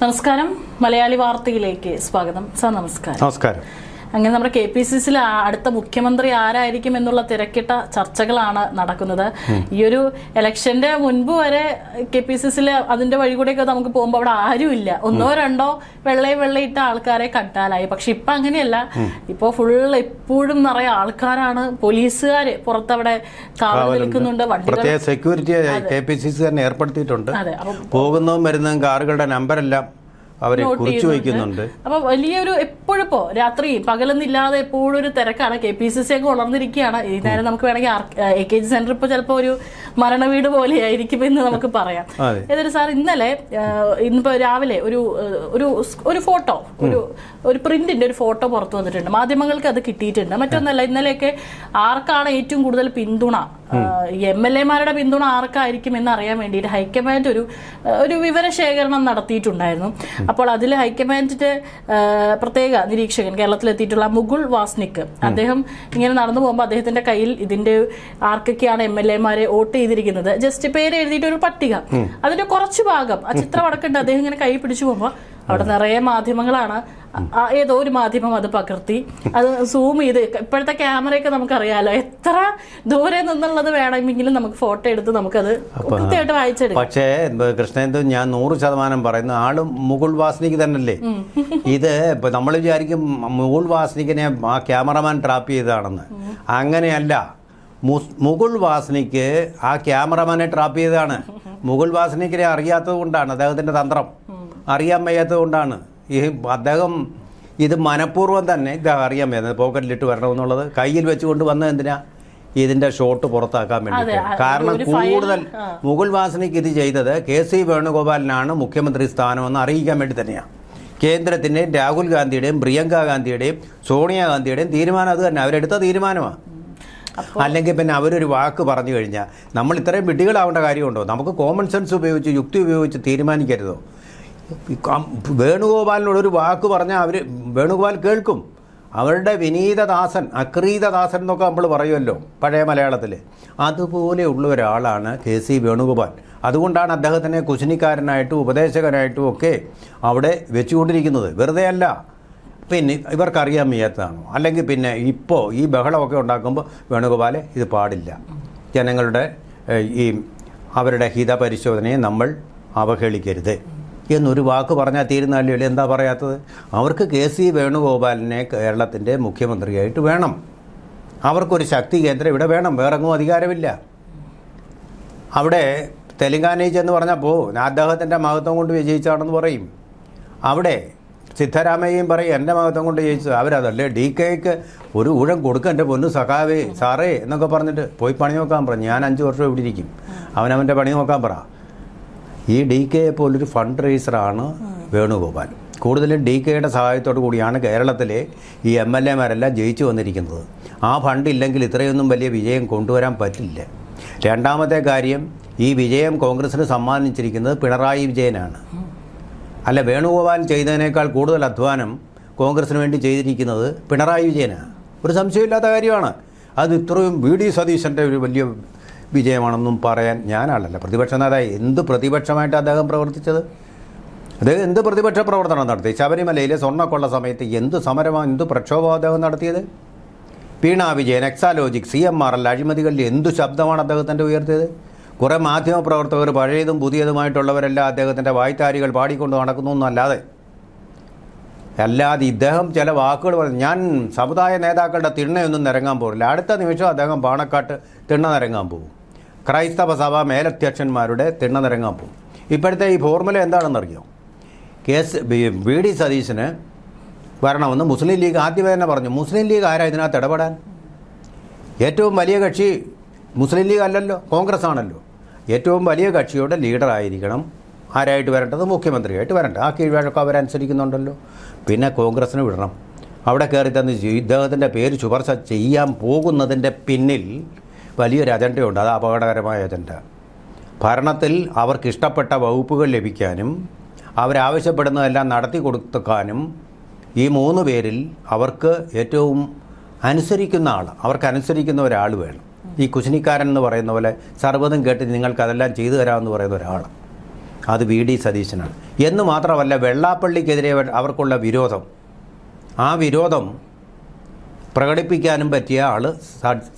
നമസ്കാരം, മലയാളി വാർത്തയിലേക്ക് സ്വാഗതം. സാർ നമസ്കാരം. നമസ്കാരം. അങ്ങനെ നമ്മുടെ KPCCയിൽ അടുത്ത മുഖ്യമന്ത്രി ആരായിരിക്കും എന്നുള്ള തിരക്കിട്ട ചർച്ചകളാണ് നടക്കുന്നത്. ഈ ഒരു ഇലക്ഷന്റെ മുൻപ് വരെ KPCCയിൽ അതിന്റെ വഴി കൂടെയൊക്കെ നമുക്ക് പോകുമ്പോൾ അവിടെ ആരുമില്ല, ഒന്നോ രണ്ടോ വെള്ളയിട്ട ആൾക്കാരെ കണ്ടാലായി. പക്ഷെ ഇപ്പൊ അങ്ങനെയല്ല, ഇപ്പൊ എപ്പോഴും നിറയെ ആൾക്കാരാണ്. പോലീസുകാര് പുറത്തവിടെ കാവൽ നിൽക്കുന്നുണ്ട്. പ്രത്യേക സെക്യൂരിറ്റി KPCC തന്നെ ഏർപ്പെടുത്തിയിട്ടുണ്ട്. പോകുന്നതും വരുന്നതും കാറുകളുടെ നമ്പരെല്ലാം അവരെ കുറിച്ചു വയ്ക്കുന്നുണ്ട്. അപ്പൊ വലിയൊരു എപ്പോഴിപ്പോ രാത്രി പകലൊന്നില്ലാതെ എപ്പോഴും ഒരു തിരക്കാണ്. KPCC ഒക്കെ വളർന്നിരിക്കുകയാണ്. ഈ നേരം നമുക്ക് വേണമെങ്കിൽ AKG സെന്റർ ഇപ്പൊ ചിലപ്പോ ഒരു മരണവീട് പോലെ ആയിരിക്കും എന്ന് നമുക്ക് പറയാം. ഏതൊരു സാർ ഇന്നിപ്പോ രാവിലെ ഒരു ഫോട്ടോ, ഒരു പ്രിന്റിന്റെ ഒരു ഫോട്ടോ പുറത്തു വന്നിട്ടുണ്ട്. മാധ്യമങ്ങൾക്ക് അത് കിട്ടിയിട്ടുണ്ട്. മറ്റൊന്നല്ല, ഇന്നലെയൊക്കെ ആർക്കാണ് ഏറ്റവും കൂടുതൽ പിന്തുണ, MLA-മാരുടെ പിന്തുണ ആർക്കായിരിക്കും എന്ന് അറിയാൻ വേണ്ടിയിട്ട് ഹൈക്കമാൻഡ് ഒരു വിവരശേഖരണം നടത്തിയിട്ടുണ്ടായിരുന്നു. അപ്പോൾ അതിൽ ഹൈക്കമാൻഡിന്റെ പ്രത്യേക നിരീക്ഷകൻ കേരളത്തിലെത്തിയിട്ടുള്ള മുകുൾ വാസ്നിക്, അദ്ദേഹം ഇങ്ങനെ നടന്നു പോകുമ്പോൾ അദ്ദേഹത്തിന്റെ കയ്യിൽ ഇതിന്റെ ആർക്കൊക്കെയാണ് MLA-മാരെ വോട്ട് ചെയ്തിരിക്കുന്നത് ജസ്റ്റ് പേര് എഴുതിയിട്ട് ഒരു പട്ടിക, അതിന്റെ കുറച്ച് ഭാഗം ആ ചിത്രം അടക്കണ്ട് അദ്ദേഹം ഇങ്ങനെ കൈ പിടിച്ചു പോകുമ്പോൾ അവിടെ നിറയെ മാധ്യമങ്ങളാണ്. ഏതോ ഒരു മാധ്യമം അത് പകർത്തി, അത് സൂം ചെയ്ത്, ഇപ്പോഴത്തെ ക്യാമറയൊക്കെ നമുക്കറിയാലോ, എത്ര ദൂരെ നിന്നുള്ളത് വേണമെങ്കിലും നമുക്ക് ഫോട്ടോ എടുത്ത് നമുക്കത് കൃത്യമായിട്ട് വായിച്ചെടുക്കാം. പക്ഷേ കൃഷ്ണേന്ദു, ഞാൻ 100% പറയുന്ന ആളും മുകുൾ വാസ്നിക് തന്നെയല്ലേ. ഇത് ഇപ്പൊ നമ്മൾ വിചാരിക്കും മുകുൾ വാസ്നിക്കിനെ ആ ക്യാമറമാൻ ട്രാപ്പ് ചെയ്തതാണെന്ന്. അങ്ങനെയല്ല. മുകുൾ വാസ്നിക്ക് ആ ക്യാമറമാനെ ട്രാപ്പ് ചെയ്തതാണ്. മുകുൾ വാസ്നിക്കിനെ അറിയാത്തത് കൊണ്ടാണ്, അദ്ദേഹത്തിന്റെ തന്ത്രം അറിയാൻ വയ്യാത്തത് കൊണ്ടാണ്. അദ്ദേഹം ഇത് മനഃപൂർവ്വം തന്നെ ഇദ്ദേഹം അറിയാൻ വയ്യാത്തത് പോക്കറ്റിലിട്ട് വരണമെന്നുള്ളത് കയ്യിൽ വെച്ചുകൊണ്ട് വന്നത് എന്തിനാ? ഇതിന്റെ ഷോട്ട് പുറത്താക്കാൻ വേണ്ടി. കാരണം കൂടുതൽ മുകുൾ വാസനിക്ക് ഇത് ചെയ്തത് KC വേണുഗോപാലിനാണ് മുഖ്യമന്ത്രി സ്ഥാനമെന്ന് അറിയിക്കാൻ വേണ്ടി തന്നെയാണ്. കേന്ദ്രത്തിൻ്റെയും രാഹുൽ ഗാന്ധിയുടെയും പ്രിയങ്ക ഗാന്ധിയുടെയും സോണിയാഗാന്ധിയുടെയും തീരുമാനം അത് തന്നെ, അവരെടുത്ത തീരുമാനമാണ്. അല്ലെങ്കിൽ പിന്നെ അവരൊരു വാക്ക് പറഞ്ഞു കഴിഞ്ഞാൽ നമ്മൾ ഇത്രയും വിഡ്ഢികളാവേണ്ട കാര്യമുണ്ടോ? നമുക്ക് കോമൺ സെൻസ് ഉപയോഗിച്ച്, യുക്തി ഉപയോഗിച്ച് തീരുമാനിക്കരുതോ? വേണുഗോപാലിനോടൊരു വാക്ക് പറഞ്ഞാൽ വേണുഗോപാൽ കേൾക്കും. അവരുടെ വിനീതദാസൻ, അക്രീതദാസൻ എന്നൊക്കെ നമ്മൾ പറയുമല്ലോ പഴയ മലയാളത്തിൽ. അതുപോലെയുള്ള ഒരാളാണ് KC വേണുഗോപാൽ. അതുകൊണ്ടാണ് അദ്ദേഹത്തിനെ കുശിനിക്കാരനായിട്ടും ഉപദേശകനായിട്ടും ഒക്കെ അവിടെ വെച്ചുകൊണ്ടിരിക്കുന്നത്. വെറുതെ അല്ല. പിന്നെ ഇവർക്കറിയാൻ വയ്യാത്തതാണോ? അല്ലെങ്കിൽ പിന്നെ ഇപ്പോൾ ഈ ബഹളമൊക്കെ ഉണ്ടാക്കുമ്പോൾ വേണുഗോപാലെ ഇത് പാടില്ല, ജനങ്ങളുടെ അവരുടെ ഹിതപരിശോധനയെ നമ്മൾ അവഹേളിക്കരുത് എന്നൊരു വാക്ക് പറഞ്ഞാൽ തീരുന്നല്ലോ. എന്താ പറയാത്തത്? അവർക്ക് KC വേണുഗോപാലിനെ കേരളത്തിൻ്റെ മുഖ്യമന്ത്രിയായിട്ട് വേണം. അവർക്കൊരു ശക്തി കേന്ദ്രം ഇവിടെ വേണം. വേറെങ്ങും അധികാരമില്ല. അവിടെ തെലങ്കാനയിൽ ചെന്ന് പറഞ്ഞപ്പോൾ അദ്ദേഹത്തിൻ്റെ മഹത്വം കൊണ്ട് വിജയിച്ചാണെന്ന് പറയും. അവിടെ സിദ്ധരാമയ്യയും പറയും എൻ്റെ മഹത്വം കൊണ്ട് ജയിച്ചത്. അവരതല്ലേ DKക്ക് ഒരു ഊഴം കൊടുക്കുക, എൻ്റെ പൊന്നു സഖാവേ സാറേ എന്നൊക്കെ പറഞ്ഞിട്ട് പോയി പണി നോക്കാൻ പറഞ്ഞു. ഞാൻ 5 വർഷം ഇവിടെ ഇരിക്കും, അവനവൻ്റെ പണി നോക്കാൻ പറ. ഈ DKയെ പോലൊരു ഫണ്ട് റേസറാണ് വേണുഗോപാൽ. കൂടുതലും DKയുടെ സഹായത്തോടു കൂടിയാണ് കേരളത്തിലെ ഈ MLA-മാരെല്ലാം ജയിച്ചു വന്നിരിക്കുന്നത്. ആ ഫണ്ട് ഇല്ലെങ്കിൽ ഇത്രയൊന്നും വലിയ വിജയം കൊണ്ടുവരാൻ പറ്റില്ല. രണ്ടാമത്തെ കാര്യം, ഈ വിജയം കോൺഗ്രസിന് സമ്മാനിച്ചിരിക്കുന്നത് പിണറായി വിജയനാണ്. അല്ല, വേണുഗോപാൽ ചെയ്തതിനേക്കാൾ കൂടുതൽ അധ്വാനം കോൺഗ്രസിന് വേണ്ടി ചെയ്തിരിക്കുന്നത് പിണറായി വിജയനാണ്. ഒരു സംശയമില്ലാത്ത കാര്യമാണ്. അത് ഇത്രയും VD സതീശൻ്റെ ഒരു വലിയ വിജയമാണെന്നും പറയാൻ ഞാനാളല്ല. പ്രതിപക്ഷ നേതാവ് എന്ത് പ്രതിപക്ഷമായിട്ട് അദ്ദേഹം പ്രവർത്തിച്ചത്? അദ്ദേഹം എന്ത് പ്രതിപക്ഷ പ്രവർത്തനം നടത്തി? ശബരിമലയിലെ സ്വർണ്ണക്കൊള്ള സമയത്ത് എന്ത് സമരമാണ്, എന്ത് പ്രക്ഷോഭം അദ്ദേഹം നടത്തിയത്? വീണ വിജയൻ, എക്സാലോജിക്, CMRL അഴിമതികളിൽ എന്തു ശബ്ദമാണ് അദ്ദേഹത്തിൻ്റെ ഉയർത്തിയത്? കുറേ മാധ്യമപ്രവർത്തകർ പഴയതും പുതിയതുമായിട്ടുള്ളവരെല്ലാം അദ്ദേഹത്തിൻ്റെ വായ്ത്താരികൾ പാടിക്കൊണ്ട് നടക്കുന്നു എന്നല്ലാതെ ഇദ്ദേഹം ചില വാക്കുകൾ പറഞ്ഞു. ഞാൻ സമുദായ നേതാക്കളുടെ തിണ്ണയൊന്നും നിരങ്ങാൻ പോകില്ല. അടുത്ത നിമിഷം അദ്ദേഹം പാണക്കാട്ട് തിണ്ണ നിരങ്ങാൻ പോകും. ക്രൈസ്തവ സഭ മേലധ്യക്ഷന്മാരുടെ തിണ്ണ നിരങ്ങാൻ പോകും. ഇപ്പോഴത്തെ ഈ ഫോർമുല എന്താണെന്നറിയോ? VD സതീശന് വരണമെന്ന് മുസ്ലിം ലീഗ് ആദ്യമേ തന്നെ പറഞ്ഞു. മുസ്ലിം ലീഗ് ആരാ ഇതിനകത്ത് ഇടപെടാൻ? ഏറ്റവും വലിയ കക്ഷി മുസ്ലിം ലീഗ് അല്ലല്ലോ, കോൺഗ്രസ് ആണല്ലോ. ഏറ്റവും വലിയ കക്ഷിയുടെ ലീഡറായിരിക്കണം ആരായിട്ട് വരേണ്ടത്? മുഖ്യമന്ത്രിയായിട്ട് വരേണ്ടത്. ആ കീഴ്വഴക്കം അവരനുസരിക്കുന്നുണ്ടല്ലോ. പിന്നെ കോൺഗ്രസ്സിന് വിടണം. അവിടെ കയറി തന്നെ ഇദ്ദേഹത്തിൻ്റെ പേര് ശുപാർശ ചെയ്യാൻ പോകുന്നതിൻ്റെ പിന്നിൽ വലിയൊരു അജണ്ടയുണ്ട്. അത് അപകടകരമായ അജണ്ട. ഭരണത്തിൽ അവർക്കിഷ്ടപ്പെട്ട വകുപ്പുകൾ ലഭിക്കാനും അവരാവശ്യപ്പെടുന്നതെല്ലാം നടത്തി കൊടുക്കാനും ഈ 3 പേരിൽ അവർക്ക് ഏറ്റവും അനുസരിക്കുന്ന ആൾ, അവർക്കനുസരിക്കുന്ന ഒരാൾ വേണം. ഈ കുശിനിക്കാരൻ എന്ന് പറയുന്ന പോലെ സർവ്വതും കേട്ട് നിങ്ങൾക്കതെല്ലാം ചെയ്തു തരാമെന്ന് പറയുന്ന ഒരാൾ. അത് VD സതീശനാണ്. എന്ന് മാത്രമല്ല, വെള്ളാപ്പള്ളിക്കെതിരെ അവർക്കുള്ള വിരോധം, ആ വിരോധം പ്രകടിപ്പിക്കാനും പറ്റിയ ആൾ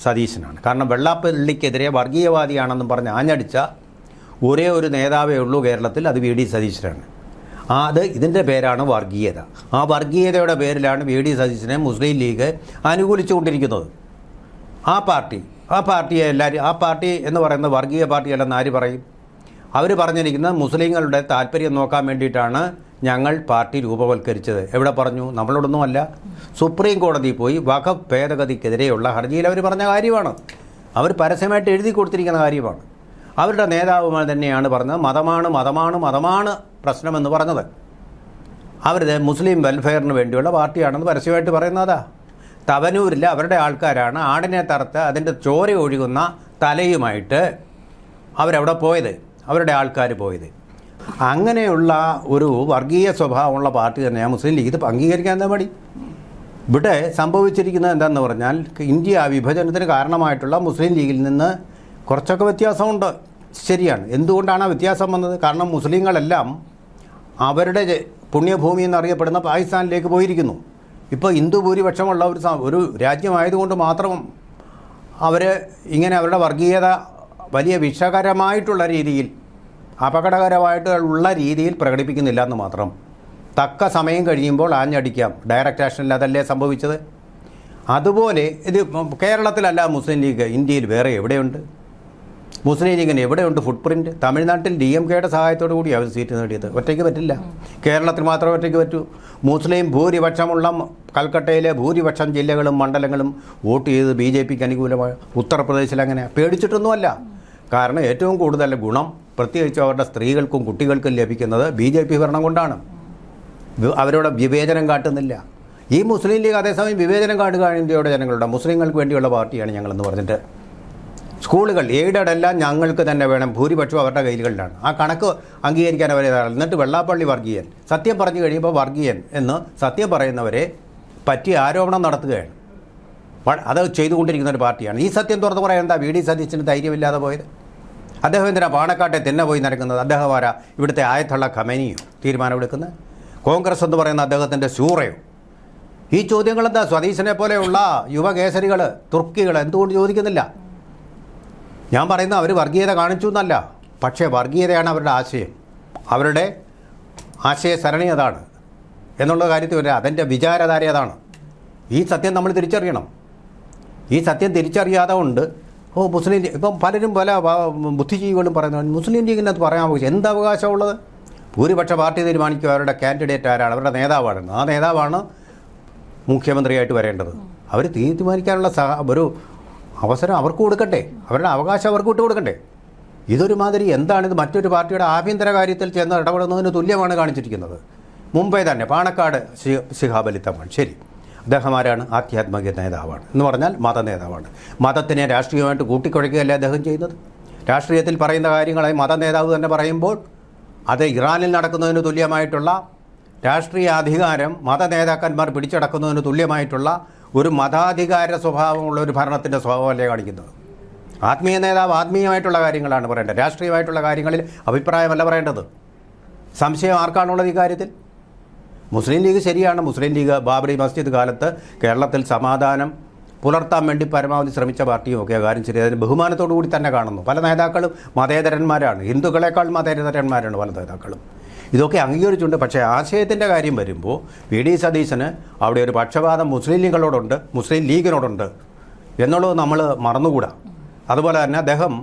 സതീശനാണ്. കാരണം വെള്ളാപ്പള്ളിക്കെതിരെ വർഗീയവാദിയാണെന്നും പറഞ്ഞ് ആഞ്ഞടിച്ച ഒരേ ഒരു നേതാവേ ഉള്ളൂ കേരളത്തിൽ, അത് VD സതീശനാണ്. ഇതിൻ്റെ പേരാണ് വർഗീയത. ആ വർഗീയതയുടെ പേരിലാണ് VD സതീശനെ മുസ്ലിം ലീഗ് അനുകൂലിച്ചുകൊണ്ടിരിക്കുന്നത്. ആ പാർട്ടിയെ എല്ലാവരും, ആ പാർട്ടി എന്ന് പറയുന്നത് വർഗീയ പാർട്ടിയല്ലെന്ന് ആര് പറയും? അവർ പറഞ്ഞിരിക്കുന്നത് മുസ്ലിങ്ങളുടെ താല്പര്യം നോക്കാൻ വേണ്ടിയിട്ടാണ് ഞങ്ങൾ പാർട്ടി രൂപവൽക്കരിച്ചത്. എവിടെ പറഞ്ഞു? നമ്മളോടൊന്നുമല്ല. സുപ്രീം കോടതിയിൽ പോയി വഖഫ് ഭേദഗതിക്കെതിരെയുള്ള ഹർജിയിൽ അവർ പറഞ്ഞ കാര്യമാണ്. അവർ പരസ്യമായിട്ട് എഴുതി കൊടുത്തിരിക്കുന്ന കാര്യമാണ്. അവരുടെ നേതാവുമാർ തന്നെയാണ് പറഞ്ഞത് മതമാണ് പ്രശ്നമെന്ന് പറഞ്ഞത്. അവരുടെ മുസ്ലിം വെൽഫെയറിന് വേണ്ടിയുള്ള പാർട്ടിയാണെന്ന് പരസ്യമായിട്ട് പറയുന്നതാ. തവനൂരിൽ അവരുടെ ആൾക്കാരാണ് ആടിനെ തറുത്ത് അതിൻ്റെ ചോര ഒഴുകുന്ന തലയുമായിട്ട് അവരവിടെ പോയത്, അവരുടെ ആൾക്കാർ പോയത്. അങ്ങനെയുള്ള ഒരു വർഗീയ സ്വഭാവമുള്ള പാർട്ടി തന്നെയാണ് മുസ്ലിം ലീഗ്. ഇത് അംഗീകരിക്കാൻ എന്താ മടി? ഇവിടെ സംഭവിച്ചിരിക്കുന്നത് എന്താണെന്ന് പറഞ്ഞാൽ, ഇന്ത്യ വിഭജനത്തിന് കാരണമായിട്ടുള്ള മുസ്ലിം ലീഗിൽ നിന്ന് കുറച്ചൊക്കെ വ്യത്യാസമുണ്ട്, ശരിയാണ്. എന്തുകൊണ്ടാണ് ആ വ്യത്യാസം വന്നത്? കാരണം മുസ്ലിങ്ങളെല്ലാം അവരുടെ പുണ്യഭൂമി എന്നറിയപ്പെടുന്ന പാകിസ്ഥാനിലേക്ക് പോയിരിക്കുന്നു. ഇപ്പോൾ ഹിന്ദു ഭൂരിപക്ഷമുള്ള ഒരു രാജ്യമായതുകൊണ്ട് മാത്രം അവർ ഇങ്ങനെ അവരുടെ വർഗീയത വലിയ വിഷകരമായിട്ടുള്ള രീതിയിൽ, അപകടകരമായിട്ടുള്ള രീതിയിൽ പ്രകടിപ്പിക്കുന്നില്ല എന്ന് മാത്രം. തക്ക സമയം കഴിയുമ്പോൾ ആഞ്ഞടിക്കാം. ഡയറക്റ്റ് ആക്ഷനിൽ അതല്ലേ സംഭവിച്ചത്? അതുപോലെ ഇത് കേരളത്തിലല്ല മുസ്ലിം ലീഗ്, ഇന്ത്യയിൽ വേറെ എവിടെയുണ്ട് മുസ്ലിം ലീഗിന്? എവിടെയുണ്ട് ഫുട് പ്രിൻറ്റ്? തമിഴ്നാട്ടിൽ DMKയുടെ സഹായത്തോടു കൂടി അവർ സീറ്റ് നേടിയത്. ഒറ്റയ്ക്ക് പറ്റില്ല. കേരളത്തിൽ മാത്രമേ ഒറ്റയ്ക്ക് പറ്റൂ. മുസ്ലിം ഭൂരിപക്ഷമുള്ള കൽക്കട്ടയിലെ ഭൂരിപക്ഷം ജില്ലകളും മണ്ഡലങ്ങളും വോട്ട് ചെയ്ത് BJPക്ക് അനുകൂലമായ ഉത്തർപ്രദേശിൽ അങ്ങനെ പേടിച്ചിട്ടൊന്നുമല്ല. കാരണം ഏറ്റവും കൂടുതൽ ഗുണം പ്രത്യേകിച്ച് അവരുടെ സ്ത്രീകൾക്കും കുട്ടികൾക്കും ലഭിക്കുന്നത് BJP ഭരണം കൊണ്ടാണ്. അവരോട് വിവേചനം കാട്ടുന്നില്ല. ഈ മുസ്ലിം ലീഗ് അതേസമയം വിവേചനം കാട്ടുകയാണ് ഇന്ത്യയുടെ ജനങ്ങളുടെ. മുസ്ലിങ്ങൾക്ക് വേണ്ടിയുള്ള പാർട്ടിയാണ് ഞങ്ങളെന്ന് പറഞ്ഞിട്ട് സ്കൂളുകൾ എയ്ഡഡ് എല്ലാം ഞങ്ങൾക്ക് തന്നെ വേണം, ഭൂരിപക്ഷം അവരുടെ കയ്യിലുകളിലാണ്. ആ കണക്ക് അംഗീകരിക്കാൻ അവരെ തയ്യാറല്ല. എന്നിട്ട് വെള്ളാപ്പള്ളി വർഗീയൻ, സത്യം പറഞ്ഞു കഴിയുമ്പോൾ വർഗീയൻ എന്ന് സത്യം പറയുന്നവരെ പറ്റി ആരോപണം നടത്തുകയാണ്. അത് ചെയ്തുകൊണ്ടിരിക്കുന്ന ഒരു പാർട്ടിയാണ്. ഈ സത്യം തുറന്നു പറയാൻ എന്താ VD സതീശന് ധൈര്യമില്ലാതെ പോയത്? അദ്ദേഹം എന്തിനാ പാണക്കാട്ടെ തന്നെ പോയി നടക്കുന്നത്? അദ്ദേഹം ആരാ? ഇവിടുത്തെ ആയത്തുള്ള ഖമനിയോ തീരുമാനമെടുക്കുന്നത്? കോൺഗ്രസ് എന്ന് പറയുന്ന അദ്ദേഹത്തിൻ്റെ ശൂറയോ? ഈ ചോദ്യങ്ങളെന്താ സതീശനെ പോലെയുള്ള യുവകേസരികൾ, തുർക്കികൾ എന്തുകൊണ്ട് ചോദിക്കുന്നില്ല? ഞാൻ പറയുന്ന അവർ വർഗീയത കാണിച്ചു എന്നല്ല, പക്ഷേ വർഗീയതയാണ് അവരുടെ ആശയം, അവരുടെ ആശയസരണി അതാണ് എന്നുള്ള കാര്യത്തിൽ വരെ അതിൻ്റെ വിചാരധാര അതാണ്. ഈ സത്യം നമ്മൾ തിരിച്ചറിയണം. ഈ സത്യം തിരിച്ചറിയാതെ കൊണ്ട് മുസ്ലിം ലീഗ് ഇപ്പം പലരും പല ബുദ്ധിജീവികളും പറയുന്നത് മുസ്ലിം ലീഗിനകത്ത് പറയാൻ അവകാശം. എന്ത് അവകാശമുള്ളത്? ഭൂരിപക്ഷ പാർട്ടി തീരുമാനിക്കുക അവരുടെ കാൻഡിഡേറ്റ് ആരാണ്, അവരുടെ നേതാവാണെന്ന്. ആ നേതാവാണ് മുഖ്യമന്ത്രിയായിട്ട് വരേണ്ടത്. അവർ തീരുമാനിക്കാനുള്ള ഒരു അവസരം അവർക്ക് കൊടുക്കട്ടെ, അവരുടെ അവകാശം അവർക്ക് വിട്ടുകൊടുക്കട്ടെ. ഇതൊരു മാതിരി എന്താണിത്? മറ്റൊരു പാർട്ടിയുടെ ആഭ്യന്തര കാര്യത്തിൽ ചെന്ന് ഇടപെടുന്നതിന് തുല്യമാണ് കാണിച്ചിരിക്കുന്നത്. മുമ്പേ തന്നെ പാണക്കാട് ശിഹാബ് അലി തങ്ങൾ, ശരി, അദ്ദേഹം ആരാണ്? ആധ്യാത്മിക നേതാവാണ് എന്ന് പറഞ്ഞാൽ മത നേതാവാണ്. മതത്തിനെ രാഷ്ട്രീയമായിട്ട് കൂട്ടിക്കുഴയ്ക്കുകയല്ലേ അദ്ദേഹം ചെയ്യുന്നത്? രാഷ്ട്രീയത്തിൽ പറയുന്ന കാര്യങ്ങളെ മത നേതാവ് തന്നെ പറയുമ്പോൾ അത് ഇറാനിൽ നടക്കുന്നതിന് തുല്യമായിട്ടുള്ള രാഷ്ട്രീയ അധികാരം മത നേതാക്കന്മാർ പിടിച്ചടക്കുന്നതിന് തുല്യമായിട്ടുള്ള ഒരു മതാധികാര സ്വഭാവമുള്ള ഒരു ഭരണത്തിൻ്റെ സ്വഭാവമല്ലേ കാണിക്കുന്നത്? ആത്മീയ നേതാവ് ആത്മീയമായിട്ടുള്ള കാര്യങ്ങളാണ് പറയേണ്ടത്, രാഷ്ട്രീയമായിട്ടുള്ള കാര്യങ്ങളിൽ അഭിപ്രായമല്ല പറയേണ്ടത്. സംശയം ആർക്കാണുള്ളത് ഈ കാര്യത്തിൽ? മുസ്ലിം ലീഗ് ശരിയാണ്. മുസ്ലിം ലീഗ് ബാബറി മസ്ജിദ് കാലത്ത് കേരളത്തിൽ സമാധാനം പുലർത്താൻ വേണ്ടി പരമാവധി ശ്രമിച്ച പാർട്ടിയും ഒക്കെ കാര്യം ശരി. അതിന് ബഹുമാനത്തോടു കൂടി തന്നെ കാണുന്നു. പല നേതാക്കളും മതേതരന്മാരാണ്, ഹിന്ദുക്കളെക്കാൾ മതേതരന്മാരാണ് പല നേതാക്കളും. ഇതൊക്കെ അംഗീകരിച്ചുണ്ട്. പക്ഷേ ആശയത്തിൻ്റെ കാര്യം വരുമ്പോൾ VD സതീശന് അവിടെ ഒരു പക്ഷപാതം മുസ്ലിം ലീഗിനോടുണ്ട് എന്നുള്ളത് നമ്മൾ മറന്നുകൂടാ. അതുപോലെ തന്നെ അദ്ദേഹം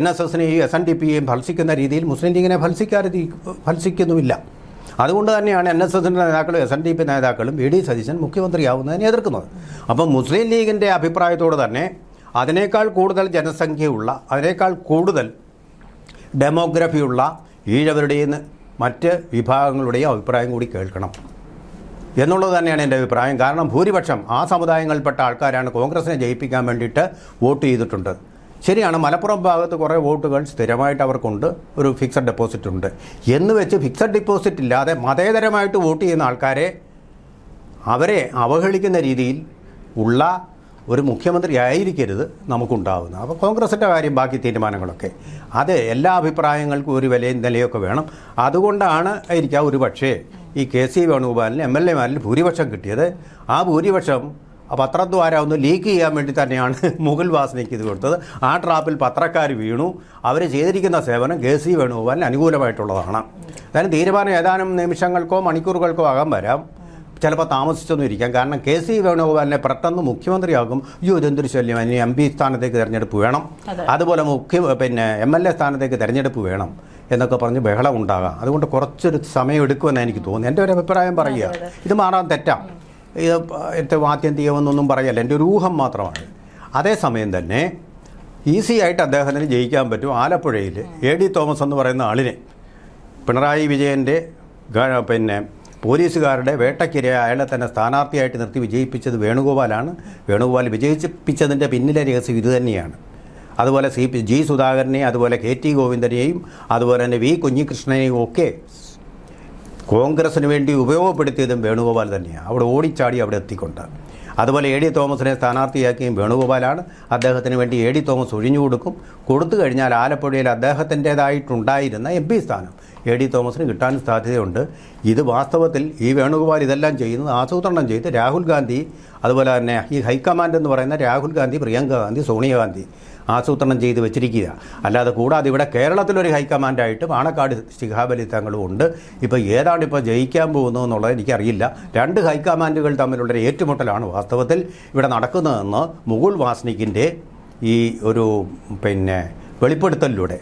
NSSനെയും SNDPയെയും ഭത്സിക്കുന്ന രീതിയിൽ മുസ്ലിം ലീഗിനെ ഭത്സിക്കുന്നുമില്ല. അതുകൊണ്ട് തന്നെയാണ് NSSൻ്റെ നേതാക്കളും SNDP നേതാക്കളും VD സതീശൻ മുഖ്യമന്ത്രിയാവുന്നതിനെ എതിർക്കുന്നത്. അപ്പം മുസ്ലിം ലീഗിൻ്റെ അഭിപ്രായത്തോട് തന്നെ അതിനേക്കാൾ കൂടുതൽ ജനസംഖ്യയുള്ള, അതിനേക്കാൾ കൂടുതൽ ഡെമോഗ്രഫിയുള്ള ഈഴവരുടെയും മറ്റ് വിഭാഗങ്ങളുടെയും അഭിപ്രായം കൂടി കേൾക്കണം എന്നുള്ളത് തന്നെയാണ് എൻ്റെ അഭിപ്രായം. കാരണം ഭൂരിപക്ഷം ആ സമുദായങ്ങളിൽപ്പെട്ട ആൾക്കാരാണ് കോൺഗ്രസിനെ ജയിപ്പിക്കാൻ വേണ്ടിയിട്ട് വോട്ട് ചെയ്തിട്ടുണ്ട്. ശരിയാണ്, മലപ്പുറം ഭാഗത്ത് കുറേ വോട്ടുകൾ സ്ഥിരമായിട്ട് അവർക്കുണ്ട്, ഒരു ഫിക്സഡ് ഡെപ്പോസിറ്റ് ഉണ്ട് എന്ന് വെച്ച് ഫിക്സഡ് ഡെപ്പോസിറ്റ് ഇല്ലാതെ മതേതരമായിട്ട് വോട്ട് ചെയ്യുന്ന ആൾക്കാരെ അവരെ അവഹേളിക്കുന്ന രീതിയിൽ ഉള്ള ഒരു മുഖ്യമന്ത്രി ആയിരിക്കരുത് നമുക്കുണ്ടാവുന്നത്. അപ്പോൾ കോൺഗ്രസിൻ്റെ കാര്യം ബാക്കി തീരുമാനങ്ങളൊക്കെ അത് എല്ലാ അഭിപ്രായങ്ങൾക്കും ഒരു വിലയും നിലയൊക്കെ വേണം. അതുകൊണ്ടാണ് ആയിരിക്കാം ഒരു പക്ഷേ ഈ KC വേണുഗോപാലിന് MLA-മാരിൽ ഭൂരിപക്ഷം കിട്ടിയത്. ആ ഭൂരിപക്ഷം പത്രദ്വാര ഒന്ന് ലീക്ക് ചെയ്യാൻ വേണ്ടി തന്നെയാണ് മുകുൾ വാസ്നിക്ക് ഇത് കൊടുത്തത്. ആ ട്രാപ്പിൽ പത്രക്കാർ വീണു. അവർ ചെയ്തിരിക്കുന്ന സേവനം KC വേണുഗോപാലിന് അനുകൂലമായിട്ടുള്ളതാണ്. അതായത് തീരുമാനം ഏതാനും നിമിഷങ്ങൾക്കോ മണിക്കൂറുകൾക്കോ ആകാൻ വരാം, ചിലപ്പോൾ താമസിച്ചൊന്നും ഇരിക്കാം. കാരണം KC വേണുഗോപാലിനെ പെട്ടെന്ന് മുഖ്യമന്ത്രിയാകും. ഇതെന്തൊരു ശല്യം, ഇനി MP സ്ഥാനത്തേക്ക് തിരഞ്ഞെടുപ്പ് വേണം, അതുപോലെ MLA സ്ഥാനത്തേക്ക് തിരഞ്ഞെടുപ്പ് വേണം എന്നൊക്കെ പറഞ്ഞ് ബഹളം ഉണ്ടാകാം. അതുകൊണ്ട് കുറച്ചൊരു സമയം എടുക്കുമെന്ന് എനിക്ക് തോന്നുന്നു. എൻ്റെ ഒരു അഭിപ്രായം പറയുക, ഇത് മാറാൻ തെറ്റാം, ഇത് ആത്യന്തികമെന്നൊന്നും പറയല്ല, എൻ്റെ ഒരു ഊഹം മാത്രമാണ്. അതേസമയം തന്നെ ഈസി ആയിട്ട് അദ്ദേഹത്തിന് ജയിക്കാൻ പറ്റും. ആലപ്പുഴയിൽ AD തോമസ് എന്ന് പറയുന്ന ആളിനെ പിണറായി വിജയൻ്റെ പോലീസുകാരുടെ വേട്ടയ്ക്കിരയായ അയാളെ തന്നെ സ്ഥാനാർത്ഥിയായിട്ട് നിർത്തി വിജയിപ്പിച്ചത് വേണുഗോപാലാണ്. വേണുഗോപാൽ വിജയിപ്പിച്ചതിൻ്റെ പിന്നിലെ രഹസ്യം ഇത് തന്നെയാണ്. അതുപോലെ G സുധാകരനെയും അതുപോലെ KT ഗോവിന്ദനെയും അതുപോലെ തന്നെ V കുഞ്ഞികൃഷ്ണനെയും ഒക്കെ കോൺഗ്രസിന് വേണ്ടി ഉപയോഗപ്പെടുത്തിയതും വേണുഗോപാൽ തന്നെയാണ്. അവിടെ ഓടിച്ചാടി അവിടെ എത്തിക്കൊണ്ട്. അതുപോലെ AD തോമസിനെ സ്ഥാനാർത്ഥിയാക്കിയും വേണുഗോപാലാണ്. അദ്ദേഹത്തിന് വേണ്ടി AD തോമസ് ഒഴിഞ്ഞു കൊടുത്തു കഴിഞ്ഞാൽ ആലപ്പുഴയിൽ അദ്ദേഹത്തിൻ്റേതായിട്ടുണ്ടായിരുന്ന MP സ്ഥാനം AD തോമസിന് കിട്ടാൻ സാധ്യതയുണ്ട്. ഇത് വാസ്തവത്തിൽ ഈ വേണുഗോപാൽ ഇതെല്ലാം ചെയ്യുന്നത് ആസൂത്രണം ചെയ്ത് രാഹുൽ ഗാന്ധി, അതുപോലെ തന്നെ ഈ ഹൈക്കമാൻഡ് എന്ന് പറയുന്ന രാഹുൽ ഗാന്ധി, പ്രിയങ്ക ഗാന്ധി, സോണിയാഗാന്ധി ആസൂത്രണം ചെയ്ത് വെച്ചിരിക്കുക. അല്ലാതെ കൂടാതെ ഇവിടെ കേരളത്തിലൊരു ഹൈക്കമാൻഡായിട്ട് പാണക്കാട് ശിഖാബ് അലി തങ്ങളും ഉണ്ട്. ഇപ്പോൾ ഏതാണ് ഇപ്പോൾ ജയിക്കാൻ പോകുന്നതെന്നുള്ളത് എനിക്കറിയില്ല. രണ്ട് ഹൈക്കമാൻഡുകൾ തമ്മിലുള്ള ഏറ്റുമുട്ടലാണ് വാസ്തവത്തിൽ ഇവിടെ നടക്കുന്നതെന്ന് മുകുൾ വാസ്നിക്കിൻ്റെ ഈ ഒരു വെളിപ്പെടുത്തലിലൂടെ,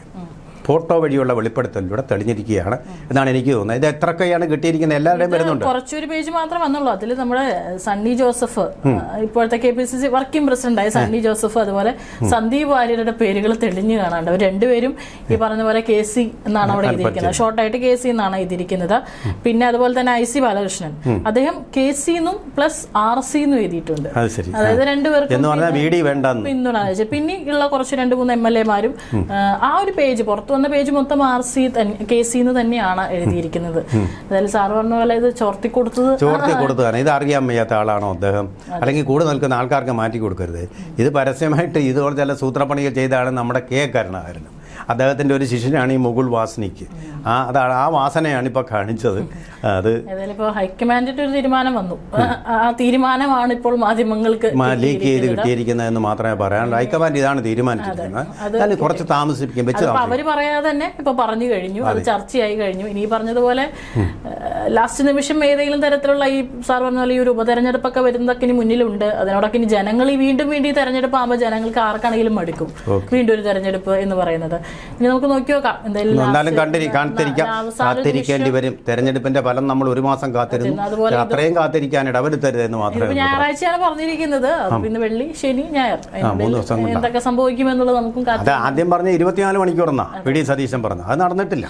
ഫോട്ടോ വഴിയുള്ള വെളിപ്പെടുത്തലിലൂടെ തെളിഞ്ഞിരിക്കുകയാണ് എന്നാണ് എനിക്ക് തോന്നുന്നത്. ഇത് എത്രയൊക്കെയാണ് കിട്ടിയിരിക്കുന്നത്, എല്ലാവരുടെയും വരുന്നുണ്ട്. കുറച്ചൊരു പേജ് മാത്രം വന്നുള്ളൂ. അതിൽ നമ്മുടെ സണ്ണി ജോസഫ്, ഇപ്പോഴത്തെ KPCC വർക്കിംഗ് പ്രസിഡന്റായ സണ്ണി ജോസഫ്, അതുപോലെ സന്ദീപ് വാര്യരുടെ പേരുകൾ തെളിഞ്ഞു കാണാണ്ട്. അവർ രണ്ടുപേരും ഈ പറഞ്ഞ പോലെ KC എന്നാണ് അവിടെ എഴുതിയിരിക്കുന്നത്, ഷോർട്ടായിട്ട് KC എന്നാണ് എഴുതിയിരിക്കുന്നത്. പിന്നെ അതുപോലെ തന്നെ IC ബാലകൃഷ്ണൻ, അദ്ദേഹം KC എന്നും പ്ലസ് RC എന്നും എഴുതിയിട്ടുണ്ട്. അതായത് രണ്ടുപേർക്കും പിന്തുണ. പിന്നെ ഉള്ള കുറച്ച് 2-3 MLA-മാരും ആ ഒരു പേജ് പുറത്തു വന്ന പേജ് മൊത്തം KC എന്ന് തന്നെയാണ് എഴുതിയിരിക്കുന്നത്. അതായത് സാർ പറഞ്ഞ പോലെ ഇത് ചോർത്തി കൊടുത്തതാണ്. ഇത് അറിയാൻ വയ്യാത്ത ആളാണോ അദ്ദേഹം, അല്ലെങ്കിൽ കൂടെ നിൽക്കുന്ന ആൾക്കാർക്ക് മാറ്റി കൊടുക്കരുത്. ഇത് പരസ്യമായിട്ട് ഇതുപോലെ ചില സൂത്രപ്പണികൾ ചെയ്താണ് നമ്മുടെ K കരുണാകരൻ. അദ്ദേഹത്തിൻ്റെ ഒരു ശിഷ്യനാണ് ഈ മുകുൾ വാസ്നിക്ക്. അതാണ് ആ വാസനയാണ് ഇപ്പോൾ കാണിച്ചത്. അത് ഇപ്പോൾ ഹൈക്കമാൻഡിന്റെ ഒരു തീരുമാനം വന്നു. ആ തീരുമാനമാണ് ഇപ്പോൾ മാധ്യമങ്ങൾക്ക് ലീക്ക് ചെയ്ത് കിട്ടിയിരിക്കുന്നതെന്ന് മാത്രമേ പറയാനുള്ളൂ. ഹൈക്കമാൻഡ് ഇതാണ് തീരുമാനിച്ചിരിക്കുന്നത്. കുറച്ച് താമസിപ്പിക്കും വെച്ച് അവർ പറയാതെ തന്നെ ഇപ്പൊ പറഞ്ഞു കഴിഞ്ഞു, അത് ചർച്ചയായി കഴിഞ്ഞു. ഇനി പറഞ്ഞതുപോലെ ലാസ്റ്റ് നിമിഷം ഏതെങ്കിലും തരത്തിലുള്ള ഈ സാർ പറഞ്ഞ പോലെ ഈ ഒരു ഉപതെരഞ്ഞെടുപ്പൊക്കെ വരുന്നതൊക്കെ ഇനി മുന്നിലുണ്ട്. അതിനോടൊക്കെ ഇനി ജനങ്ങൾ ഈ വീണ്ടും ഈ തെരഞ്ഞെടുപ്പ് ആകുമ്പോൾ ജനങ്ങൾക്ക് ആർക്കാണെങ്കിലും മടുക്കും വീണ്ടും ഒരു തെരഞ്ഞെടുപ്പ് എന്ന് പറയുന്നത്. ഇനി നമുക്ക് നോക്കി നോക്കാം എന്തായാലും കാത്തിരിക്കേണ്ടി വരും. തെരഞ്ഞെടുപ്പിന്റെ ഫലം നമ്മൾ 1 മാസം കാത്തിരുന്നു. അത്രയും കാത്തിരിക്കാൻ ഇടവരുത്തരുത് എന്ന് മാത്രമേ. ഞായറാഴ്ചയാണ് പറഞ്ഞിരിക്കുന്നത്. പിന്നെ വെള്ളി, ശനി, ഞായർ എന്തൊക്കെ സംഭവിക്കുമെന്നുള്ളത് നമുക്കും ആദ്യം പറഞ്ഞ 24 മണിക്കൂറെന്നാ VD സതീശൻ പറഞ്ഞു. അത് നടന്നിട്ടില്ല.